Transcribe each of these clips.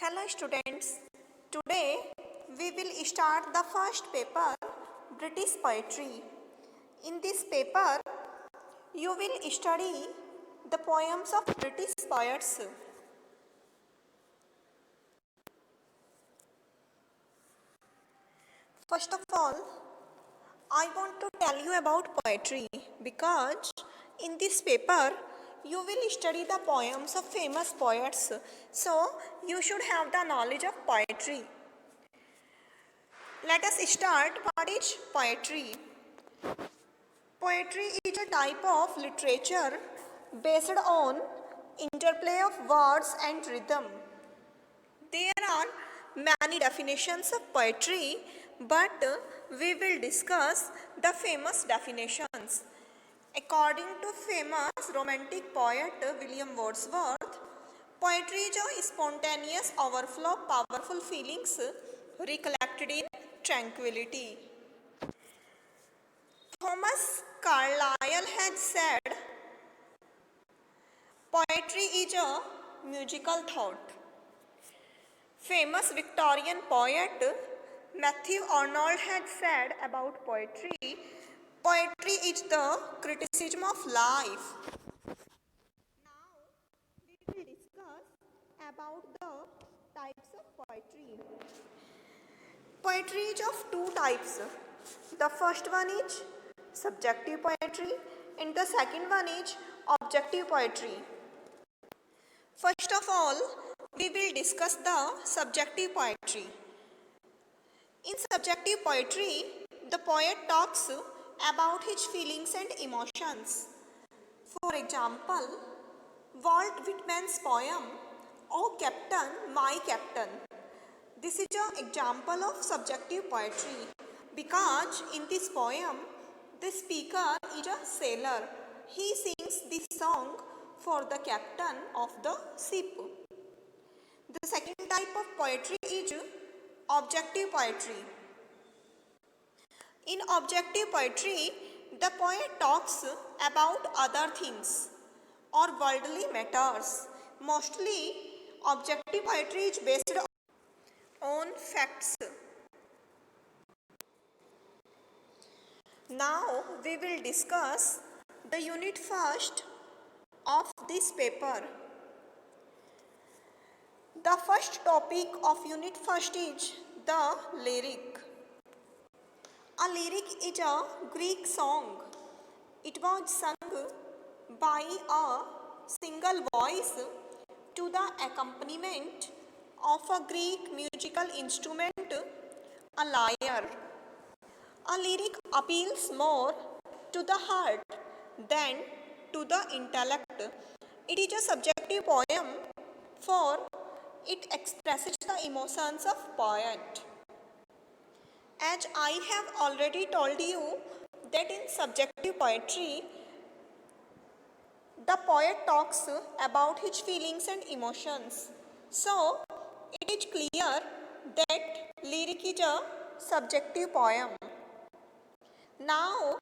Hello students, today we will start the first paper, British Poetry. In this paper, you will study the poems of British poets. First of all, I want to tell you about poetry because in this paper, you will study the poems of famous poets. So, you should have the knowledge of poetry. Let us start. What is poetry? Poetry is a type of literature based on interplay of words and rhythm. There are many definitions of poetry, but we will discuss the famous definitions. According to famous romantic poet William Wordsworth, poetry is a spontaneous overflow of powerful feelings recollected in tranquility. Thomas Carlyle had said, poetry is a musical thought. Famous Victorian poet Matthew Arnold had said about poetry, poetry is the criticism of life. Now we will discuss about the types of poetry. Poetry is of two types. The first one is subjective poetry and the second one is objective poetry. First of all, we will discuss the subjective poetry. In subjective poetry, the poet talks about his feelings and emotions. For example, Walt Whitman's poem, "O Captain, My Captain." This is an example of subjective poetry because in this poem, the speaker is a sailor. He sings this song for the captain of the ship. The second type of poetry is objective poetry. In objective poetry, the poet talks about other things or worldly matters. Mostly, objective poetry is based on facts. Now we will discuss the unit first of this paper. The first topic of unit first is the lyric. A lyric is a Greek song. It was sung by a single voice to the accompaniment of a Greek musical instrument, a lyre. A lyric appeals more to the heart than to the intellect. It is a subjective poem for it expresses the emotions of poet. As I have already told you that in subjective poetry, the poet talks about his feelings and emotions. So, it is clear that lyric is a subjective poem. Now,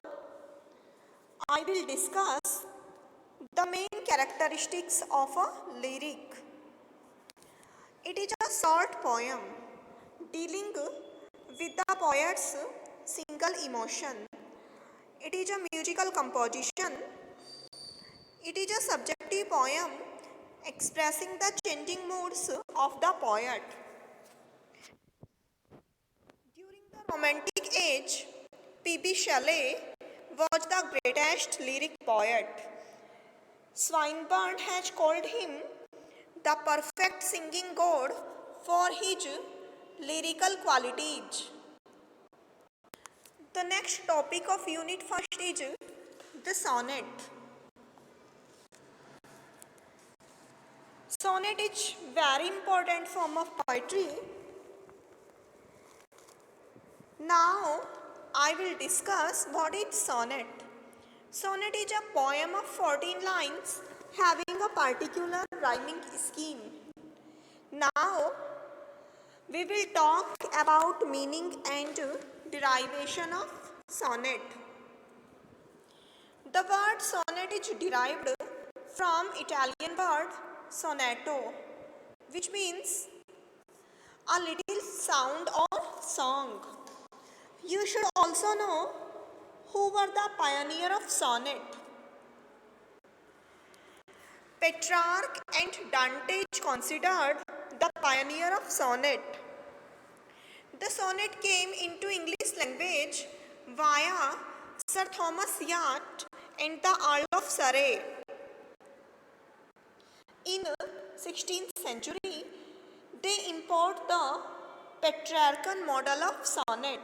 I will discuss the main characteristics of a lyric. It is a short poem dealing with the poet's single emotion. It is a musical composition. It is a subjective poem expressing the changing moods of the poet. During the Romantic age, P.B. Shelley was the greatest lyric poet. Swinburne has called him the perfect singing god for his lyrical qualities. The next topic of unit first is the sonnet. Sonnet is very important form of poetry. Now I will discuss what is sonnet. Sonnet is a poem of 14 lines having a particular rhyming scheme. Now we will talk about meaning and derivation of sonnet. The word sonnet is derived from Italian word sonetto, which means a little sound or song. You should also know who were the pioneer of sonnet. Petrarch and Dante is considered the pioneer of sonnet. The sonnet came into English language via Sir Thomas Yat and the Earl of Surrey. In 16th century, they import the Petrarchan model of sonnet.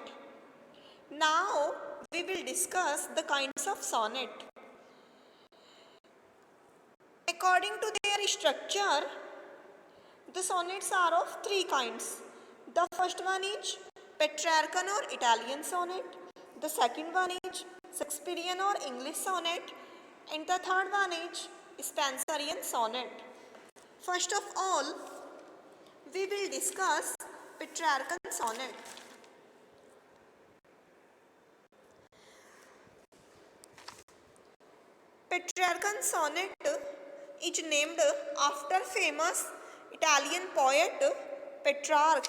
Now we will discuss the kinds of sonnet. According to their structure, the sonnets are of three kinds. The first one is Petrarchan or Italian sonnet. The second one is Shakespearean or English sonnet. And the third one is Spenserian sonnet. First of all, we will discuss Petrarchan sonnet. Petrarchan sonnet is named after famous Italian poet Petrarch.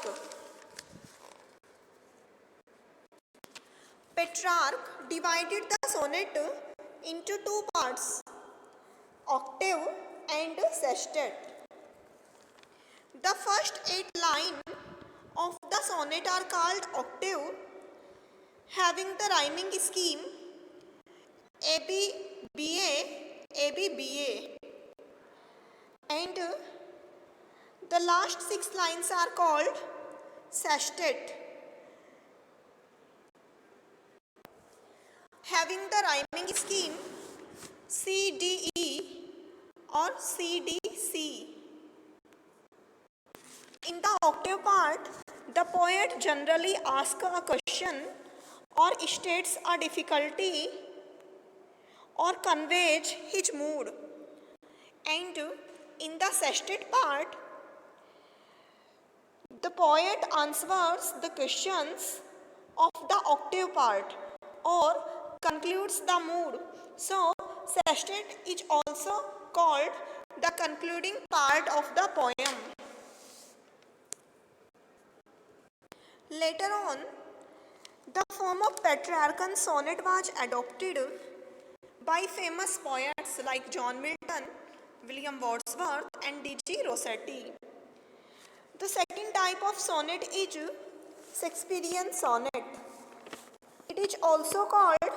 Petrarch divided the sonnet into two parts, octave and sestet. The first 8 lines of the sonnet are called octave, having the rhyming scheme ABBA, ABBA, and the last 6 lines are called sestet, having the rhyming scheme CDE or CDC. In the octave part, the poet generally asks a question or states a difficulty or conveys his mood. And in the sestet part, the poet answers the questions of the octave part or concludes the mood. So, sestet is also called the concluding part of the poem. Later on, the form of Petrarchan sonnet was adopted by famous poets like John Milton, William Wordsworth, and D.G. Rossetti. The second type of sonnet is Shakespearean sonnet. It is also called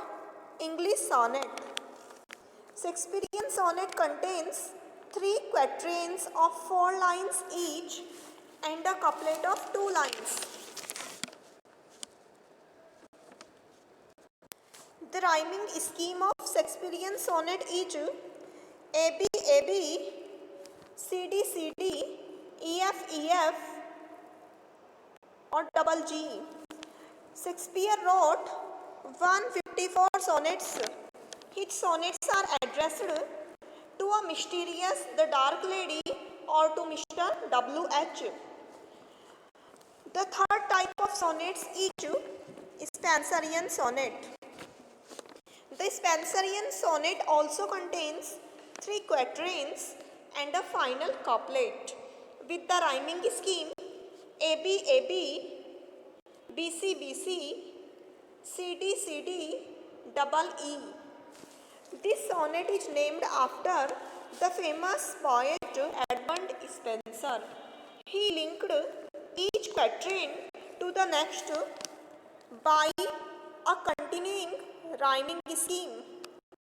English sonnet. Shakespearean sonnet contains 3 quatrains of 4 lines each and a couplet of 2 lines. The rhyming scheme of Shakespearean sonnet is AB, AB, CD, CD, EF, EF, or double G. Shakespeare wrote 154 sonnets. His sonnets are addressed to a mysterious, the Dark Lady, or to Mr. W.H. The third type of sonnets is Spenserian sonnet. The Spenserian sonnet also contains 3 quatrains and a final couplet with the rhyming scheme AB, AB, BC, BC, CD, CD, double E. This sonnet is named after the famous poet Edmund Spenser. He linked each quatrain to the next by a continuing rhyming scheme.